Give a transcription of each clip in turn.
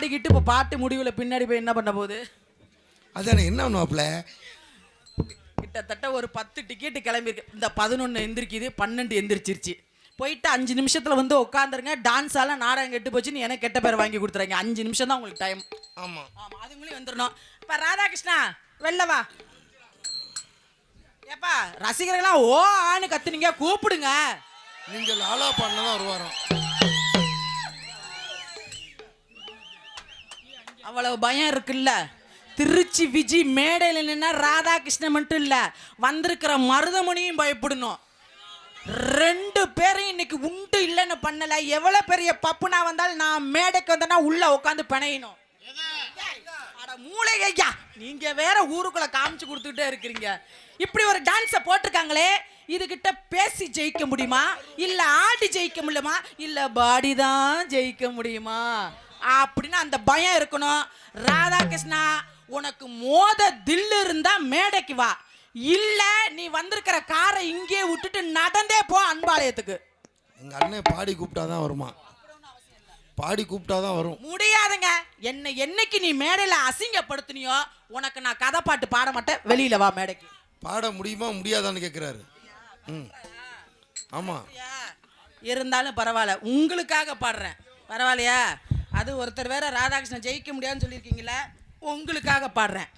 ஆடிக்கிட்டு இப்போ பாட்டு முடிவில் பின்னாடி போய் என்ன பண்ண போகுது? அதானே என்ன பண்ணுவாப்ல? கிட்டத்தட்ட ஒரு 10 டிக்கெட்டு கிளம்பியிருக்கு. இந்த 11 எந்திரிக்குது, 12 எந்திரிச்சிருச்சு. போயிட்டு 5 நிமிஷத்தில் வந்து உட்காந்துருங்க. டான்ஸால நாடகம் கெட்டு போச்சுன்னு எனக்கு கெட்ட பேர் வாங்கி கொடுத்துறாங்க. 5 நிமிஷம் தான் உங்களுக்கு டைம். ஆமாம் ஆமாம், அதுக்குள்ளே வந்துடணும். இப்போ ராதாகிருஷ்ணா வெளில வா. ஏப்பா ரசிகர்கள்லாம் ஓ ஆன்னு கத்துனீங்க, கூப்பிடுங்க. நீங்கள் லாலா பண்ண தான் வருவாராம். அவ்வளவு பயம் இருக்குல்ல. திருச்சி விஜி மேடையில் நின்னா ராதாகிருஷ்ணன் மட்டும் இல்ல, வந்திருக்கிற மருதமணியும் பயப்படணும். 2 பேரையும் இன்னைக்கு உண்டு இல்லைன்னு பண்ணல. எவ்வளவு பெரிய பப்புனா வந்தாலும் நான் மேடைக்கு வந்தேன்னா உள்ள உட்காந்து பிணையணும். அட மூளையா, நீங்க வேற ஊருக்குள்ள காமிச்சு கொடுத்துட்டே இருக்கிறீங்க. இப்படி ஒரு டான்ஸை போட்டிருக்காங்களே, இதுகிட்ட பேசி ஜெயிக்க முடியுமா, இல்ல ஆடி ஜெயிக்க முடியுமா, இல்ல பாடி தான் ஜெயிக்க முடியுமா அப்படின்னு அந்த பயம் இருக்கணும். ராதாகிருஷ்ணா, உனக்கு மோத தில்லு இருந்தா மேடைக்கு வா, இல்ல நீ வந்திருக்கிற காரை இங்கே விட்டுட்டு நடந்தே போ அன்பாலயத்துக்கு. எங்க அண்ணன் பாடி கூப்பிட்டாதான் வருமா? பாடி கூப்பிட்டாதான் வரும். முடியாதுங்க. என்னைக்கு நீ மேடையில அசிங்கப்படுத்தினியோ உனக்கு நான் கதை பாட்டு பாட மாட்டேன். வெளியில வா மேடைக்கு. பாட முடியுமா முடியாதான்னு கேட்குறாரு. ஆமாம், இருந்தாலும் பரவாயில்ல, உங்களுக்காக பாடுறேன். பரவாயில்லையா? அது ஒருத்தர் வேற ராதாகிருஷ்ணன் ஜெயிக்க முடியாதுன்னு சொல்லியிருக்கீங்களே, உங்களுக்காக பாடுறேன்.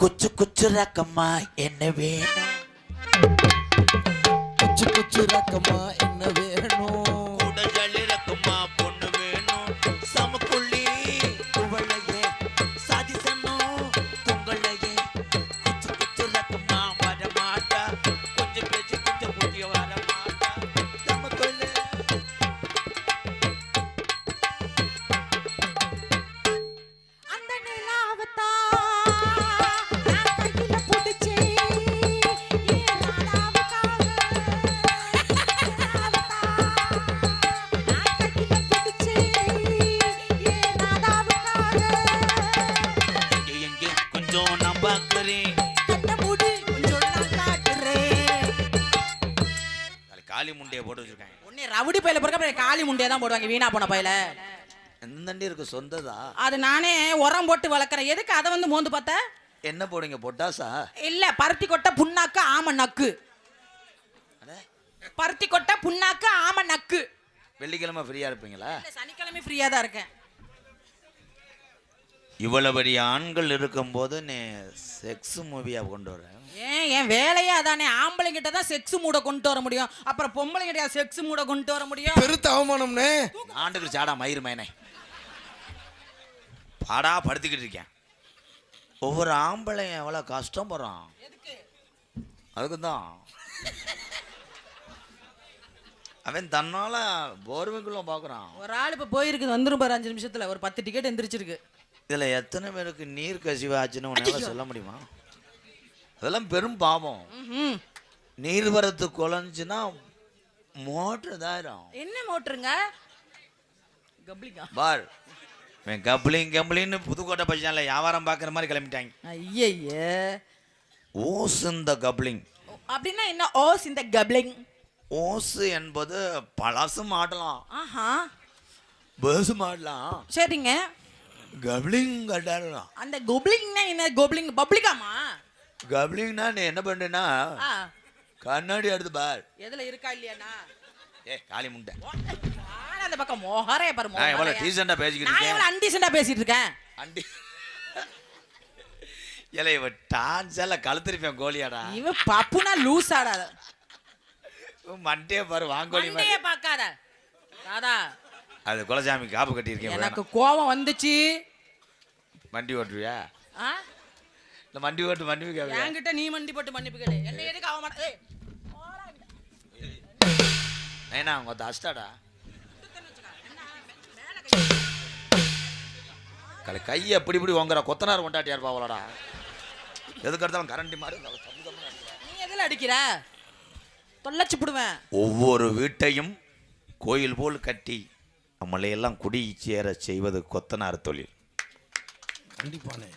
குச்சு குச்சு ரக்கம்மா என்ன வேணும்? குச்சு குச்சு ரக்கம்மா என்ன வேணும்? குடஜலி ரக்கம்மா பொண்ணு வேணும். சமக்குள்ளி குவளையே சாதிசனோ குங்களையே. குச்சு குச்சு ரக்கம்மா வரமாட்டா, கொஞ்சம் பேச்சு கொஞ்சம் புதிய வரமாட்டா. சமக்குள்ளி அந்த நிலாவத்தா காளி முண்டைய போட்டு வச்சிருக்காங்க. உன்னை ரவுடி பையில பொறுக்க காளி முண்டைய தான் போடுவாங்க, வீணா போன பையில. எந்தண்டி இருக்கு சொந்ததா? அது நானே உரம் போட்டு வளர்க்குறேன். எதுக்கு அதை வந்து மோந்து பார்த்த? என்ன போடுங்க பொட்டாசா? இல்ல, பருத்தி கொட்டை புண்ணாக்கு ஆம நக்கு. பருத்தி கொட்டை புண்ணாக்கு ஆம நக்கு. வெள்ளிக்கிழமை ஃப்ரீயா இருப்பீங்களா? சனிக்கிழமை ஃப்ரீயா தான் இருக்கேன். இவ்வளவு பெரிய ஆண்கள் இருக்கும்போது நீ செக்ஸ் மூவியா கொண்டு வர? என் வேலையே அதானே. ஆம்பளை கிட்ட தான் செக்ஸ் மூட கொண்டு வர முடியும், அப்புறம் பொம்பளை கிட்ட செக்ஸ் மூட கொண்டு வர முடியும். பெருத்த அவமானம்னே. ஆண்டுக்கு சாடா மயிர் மேனே பாடா படுத்திக்கிட்டு இருக்கேன். ஒவ்வொரு ஆம்பளையும் எவ்வளவு கஷ்டப்படுறான். அதுக்கு தான் அவன் தன்னால போர்வைக்குள்ள பாக்குறான். ஒரு ஆள் இப்ப போயிருக்கு, வந்துரும் பாரு 5 நிமிஷத்துல. ஒரு 10 டிக்கெட் எந்திரிச்சிருக்கு. இதுல எத்தனை பேருக்கு நீர் கசிவு ஆச்சுன்னு உன்னால சொல்ல முடியுமா? அதெல்லாம் பெரும் பாவம். நீர்வரத்து குறைஞ்சுன்னா மோட்டர் தாயிரும். என்ன மோட்டருங்க? கப்ளிங்கா பார், கப்ளிங் கப்ளின்னு புதுக்கோட்டை பையன்ல வியாபாரம் பார்க்குற மாதிரி கிளம்பிட்டாங்க. ஐயே, ஓஸ் இந்த கப்ளிங் அப்படின்னா என்ன? ஓஸ் இந்த கப்ளிங். ஓஸ் என்பது பழசு மாடலாம், ஆஹா, பேசு மாடலாம். சரிங்க. கப்ளிங் கட்டாடலாம். அந்த கொப்ளிங்னா என்ன? கொப்ளிங் பப்ளிகாமா? கப்ளிங்னா நீ என்ன பண்ணுன்னா கண்ணாடி எடுத்து பார், எதுல இருக்கா இல்லையாண்ணா. ஏ காளி முண்டை அந்த பக்கம் மோகரே பாரு. நான் எவ்வளவு டீசெண்டா பேசிக்கிட்டு நான் எவ்வளவு அன்டீசெண்டா பேசிட்டு இருக்கேன். அண்டி ஏல இவ டான்ஸ் எல்லாம் கழுத்திருப்பேன் கோலியாடா. இவ பப்புனா லூஸ் ஆடா. மண்டே பாரு வாங்கோலி மாதிரி. மண்டையே பார்க்காத ராதா. அது குலசாமி காப்பு கட்டி இருக்கேன். எனக்கு கோபம் வந்துச்சு. வண்டி ஓட்டுவியா? ஆ, இல்ல வண்டி ஓட்டு மன்னிப்பு கேட்க. என்கிட்ட நீ மண்டி போட்டு மன்னிப்பு கேளு. என்ன எதுக்கு அவமான? ஏய் ஏன்னா அவங்க அஸ்டாடா கையை எப்படி இப்படி வாங்குற கொத்தனார் கொண்டாட்டியார் பாவலடா. எதுக்கு எடுத்தாலும் கரண்டி மாதிரி நீ எதில் அடிக்கிற? தொல்லச்சு போடுவேன். ஒவ்வொரு வீட்டையும் கோயில் போல் கட்டி நம்மளையெல்லாம் குடி சேர செய்வது கொத்தனார் தொழில். கண்டிப்பானே.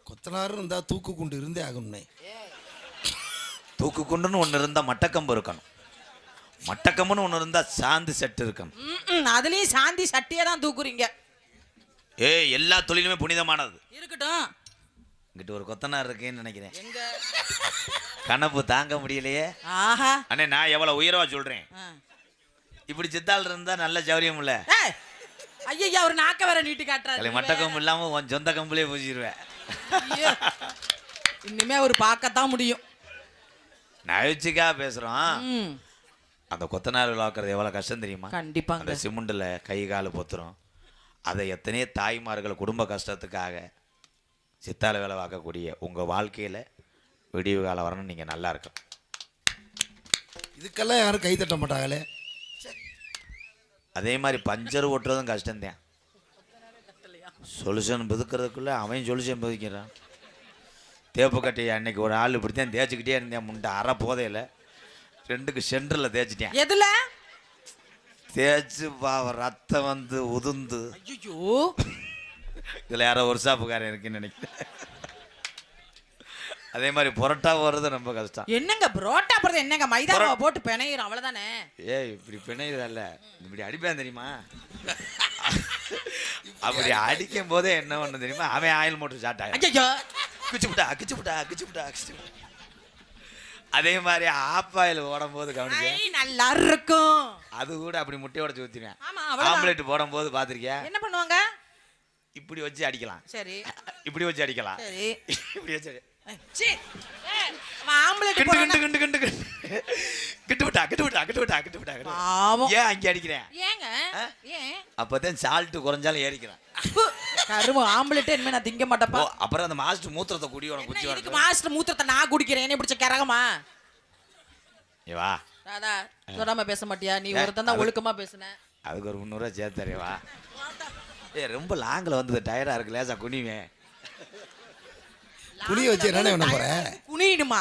கொத்தனார் இருந்தா தூக்கு கொண்டு இருந்தே ஆகணும்னே. தூக்கு கொண்டுன்னு ஒன்று இருந்தால் மட்டக்கம்பு இருக்கணும், மட்டக்கம்புன்னு ஒன்று இருந்தால் சாந்தி சட்டு இருக்கணும். அதுலேயும் சாந்தி சட்டியே தான் தூக்குறீங்க. எல்லா தொழிலுமே புனிதமானது இருக்கட்டும். இங்கிட்ட ஒரு கொத்தனார் இருக்கேன்னு நினைக்கிறேன். கணப்பு தாங்க முடியலையே. ஆஹா அண்ணே, நான் எவ்வளவு உயர்வா சொல்றேன். இப்படி சித்தாள் இருந்தா நல்ல ஜவுரியம் இல்ல. ஐயா ஒரு நாக்க வேற நீட்டி காட்டுறாரு. மட்ட கம்பு இல்லாம உன் சொந்த கம்புலயே பூசிடுவேன். இனிமே அவர் பார்க்கத்தான் முடியும். நகைச்சுக்கா பேசுறோம். அந்த கொத்தனார் விளாக்குறது எவ்வளவு கஷ்டம் தெரியுமா? கண்டிப்பா. அந்த சிமெண்ட்ல கை காலு பொத்துரும். அதை எத்தனையோ தாய்மார்கள் குடும்ப கஷ்டத்துக்காக சித்தால வேலை பார்க்கக்கூடிய உங்க வாழ்க்கையில விடிவு காலம் வரணும். நீங்க நல்லா இருக்கும். இதுக்கெல்லாம் யாரும் கை தட்ட மாட்டாங்களே. அதே மாதிரி பஞ்சர் ஓட்டுறதும் கஷ்டம்தான். சொல்யூஷன் புதுக்கிறதுக்குள்ள அவன் சொல்யூஷன் புதுக்கிறான். தேப்பு கட்டி அன்னைக்கு ஒரு ஆள் இப்படித்தான் தேய்ச்சிக்கிட்டே இருந்தேன். முண்டை அரை போதையில் 2க்கு சென்டரில் தேய்ச்சிட்டேன். எதுல தேய்ச்சி ரத்தம் வந்து உதுந்து. ஐயோ இதில் யாரோ ஒரு சாப்புக்காரன் இருக்குன்னு நினைக்கிறேன். அதே மாதிரி புரோட்டா போடுறது ரொம்ப கஷ்டம். என்னங்க புரோட்டா போடுறது? என்னங்க மைதாவை போட்டு பிணையிரும் அவ்வளவுதானே. இப்படி பிணையிறல்ல, இப்படி அடிப்பேன் தெரியுமா? அப்படி அடிக்கும் போதே என்ன ஒண்ணு தெரியுமா? அவன் ஆயில் மோட்டர் ஸ்டார்ட் ஆகும். ஐயோ கிச்சுப்புட்டா கிச்சுப்புட்டா கிச்சுப்புட்டா கிச்சு. அதே மாதிரி ஆப்பாயில் போடும் போது கவனிக்க நல்லா இருக்கும். அது கூட அப்படி முட்டையோட ஊத்திடுவேன். ஆமா, ஆம்லெட் போடும் போது பாத்திருக்கியா? என்ன பண்ணுவாங்க? இப்படி வச்சு அடிக்கலாம். சரி. இப்படி வச்சு அடிக்கலாம். சரி. இப்படி வச்சு ஆம்லெட் கிண்டு கிண்டு கிண்டு கிண்டு கிட்டுவிட்டா கிட்டுவிட்டா கிட்டுவிட்டா கிட்டுவிட்டா. ஏன் அங்கே அடிக்கிறேன்? ஏங்க ஏன்? அப்பதான் சால்ட் குறைஞ்சாலும் ஏறிக்கிறேன். கரும ஆம்லெட் இனிமே நான் திங்க மாட்டப்பா. அப்புறம் அந்த மாஸ்டர் மூத்திரத்தை குடி உனக்கு குச்சி இதுக்கு மாஸ்டர் மூத்திரத்தை நான் குடிக்கிறேன். என்ன பிடிச்ச கரகமா? வா ராதா சொல்லாம பேச மாட்டியா? நீ ஒருத்தன் தான் ஒழுக்கமா பேசுன. அதுக்கு ஒரு 300 சேர்த்தாரே. வா ரொம்ப லாங்கில் வந்தது டயர்டா இருக்கு. லேசா குனிவேன். குனிய வச்சு என்ன பண்ண போற? குனிடுமா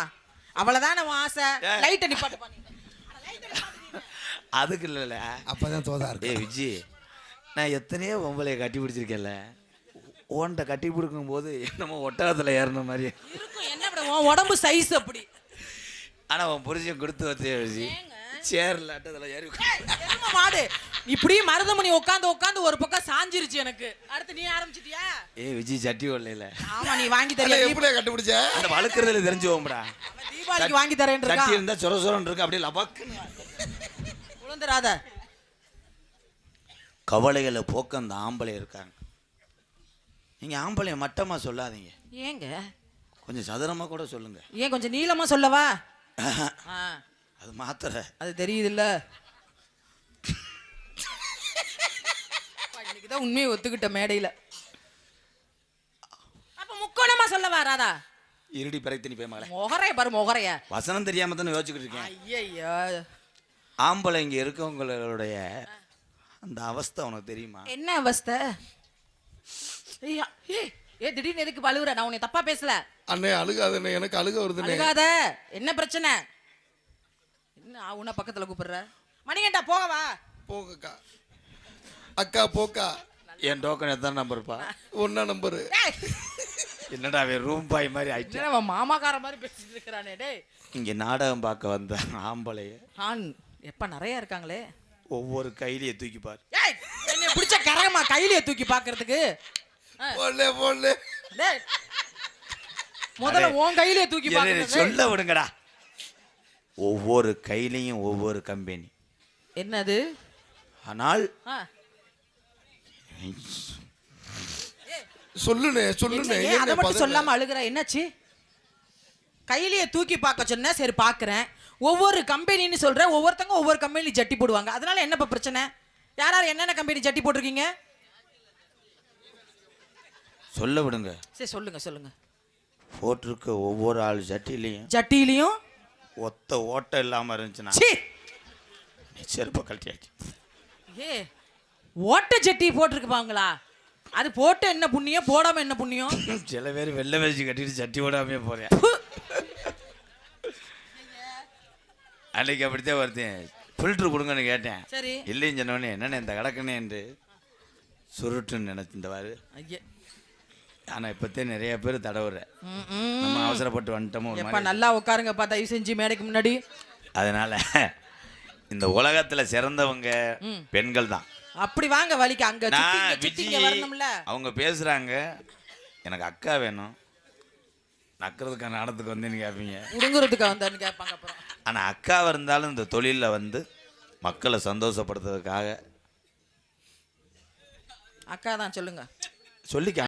அவ்வளவுதானே ஆசை. லைட் நிப்பாட்டு பண்ணி. அதுக்கு இல்ல, அப்பதான் தோதா இருக்கு. விஜி, நான் எத்தனையோ பொம்பளைய கட்டி பிடிச்சிருக்கேன்ல. ஓன்ட்ட கட்டி பிடிக்கும் போது என்னமோ ஒட்டகத்துல ஏறின மாதிரி இருக்கும். என்ன பண்ண உன் உடம்பு சைஸ் அப்படி. ஆனா உன் புரிஞ்சம் கொடுத்து வச்சே விஜி சேர்ல அட்டதுல ஏறி மாடு இப்படி மருதமணி உட்காந்து உட்காந்து ஒரு பக்கம் சாஞ்சிருச்சு எனக்கு. அடுத்து நீ ஆரம்பிச்சிட்டியா? விஜி சட்டி வரல. ஆமா நீ வாங்கி தரியா? எப்படி கண்டுபிடிச்ச? அந்த வழுக்குறதுல தெரிஞ்சு போம்டா. தீபாவளிக்கு வாங்கி தரேன். சட்டி இருந்தா சொர சொரன்னு இருக்கு. அப்படியே லபக்குன்னு உளுந்துராத. கவலைகளை போக்க அந்த ஆம்பளை இருக்காங்க. நீங்க ஆம்பளைய மட்டமா சொல்லாதீங்க. ஏங்க கொஞ்சம் சதுரமா கூட சொல்லுங்க. ஏன் கொஞ்சம் நீளமா சொல்லவா? அது மாத்திர அது தெரியுது இல்ல. இன்னைக்குதான் உண்மையை ஒத்துக்கிட்ட மேடையில. அப்ப முக்கோணமா சொல்லவா ராதா? இருடி பிறகு போய் மகளே. மொகரைய பாரு மொகரைய. வசனம் தெரியாம தானே யோசிச்சுக்கிட்டு இருக்கேன். ஐயோ ஆம்பளை இங்க இருக்கவங்களுடைய அந்த அவஸ்தை உனக்கு தெரியுமா? என்ன அவஸ்தை? திடீர்னு எதுக்கு பழுவுற? நான் உன்னை தப்பா பேசல. அண்ணே அழுகாதண்ணே, எனக்கு அழுக வருதுண்ணே. அழுகாத. என்ன பிரச்சனை? என்ன உன்னை பக்கத்துல கூப்பிடுற? மணிகண்டா போகவா? போகக்கா. அக்கா போக்கா. என் டோக்கன் எத்தனை நம்பர்ப்பா? 1 நம்பரு. என்னடா அவன் ரூம் பாய் மாதிரி ஆயிட்டு. அவன் மாமாக்கார மாதிரி பேசிட்டு இருக்கிறானே. டேய் இங்க நாடகம் பார்க்க வந்த ஆம்பளைய எப்ப நிறைய இருக்காங்களே. ஒவ்வொரு கையிலேயே தூக்கி பாரு. என்ன பிடிச்ச கரகமா கையிலேயே தூக்கி பாக்குறதுக்கு? போடல போடல. டேய் முதல்ல உன் கையிலேயே தூக்கி பாக்குறது. சொல்ல விடுங்கடா. ஒவ்வொரு கையிலையும் ஒவ்வொரு கம்பெனி. என்னது? ஆனால் சொல்லுனே சொல்லுனே. அதை மட்டும் சொல்லாம அழுகுற. என்னாச்சு? கையிலேயே தூக்கி பார்க்க சொன்ன. சரி பாக்குறேன். ஒவ்வொரு கம்பெனின்னு சொல்ற. ஒவ்வொருத்தங்க ஒவ்வொரு கம்பெனி ஜட்டி போடுவாங்க. அதனால என்னப்பா பிரச்சனை? யார் என்னென்ன கம்பெனி ஜட்டி போட்டிருக்கீங்க? சொல்ல விடுங்க. சரி சொல்லுங்க சொல்லுங்க. போட்டிருக்க ஒவ்வொரு ஆள் ஜட்டிலையும் ஜட்டிலையும் ஒத்த ஓட்டை இல்லாம இருந்துச்சுன்னா செருப்பை கழட்டியாச்சு. ஏ ஓட்ட சட்டி போட்டிருக்குப்பாங்களா? அது போட்டு என்ன புண்ணியம், போடாம என்ன புண்ணியம்? சில பேர் வெள்ளை வேஷ்டி கட்டிட்டு சட்டி ஓடாமே போறேன். அன்னைக்கு அப்படித்தான் ஒருத்தன் ஃபில்ட்ரு கொடுங்கன்னு கேட்டேன். சரி. இல்லைன்னு சொன்னோடனே என்னென்ன இந்த கிடக்குன்னு என்று சுருட்டுன்னு நினைச்சிருந்தவாரு. ஐயே ஆனால் இப்போத்தே நிறைய பேர் தடவுறேன். நம்ம அவசரப்பட்டு வந்துட்டோமோ ஒரு எப்பா மாதிரி. நல்லா உட்காருங்கப்பா தயவு செஞ்சு மேடைக்கு முன்னாடி. அதனால இந்த உலகத்தில் சிறந்தவங்க பெண்கள் தான். அப்படி வாங்க வலிக்கு அங்க நான் சுத்திங்க வரணும்ல. அவங்க பேசுறாங்க, எனக்கு அக்கா வேணும், நக்கிறதுக்கான இடத்துக்கு வந்து நீ கேட்பீங்க, உடுங்குறதுக்கு வந்தான்னு கேட்பாங்க. அப்புறம் ஆனால் அக்காவாக இருந்தாலும் இந்த தொழிலில் வந்து மக்களை சந்தோஷப்படுத்துறதுக்காக அக்கா தான் சொல்லுங்க சொல்லிக்க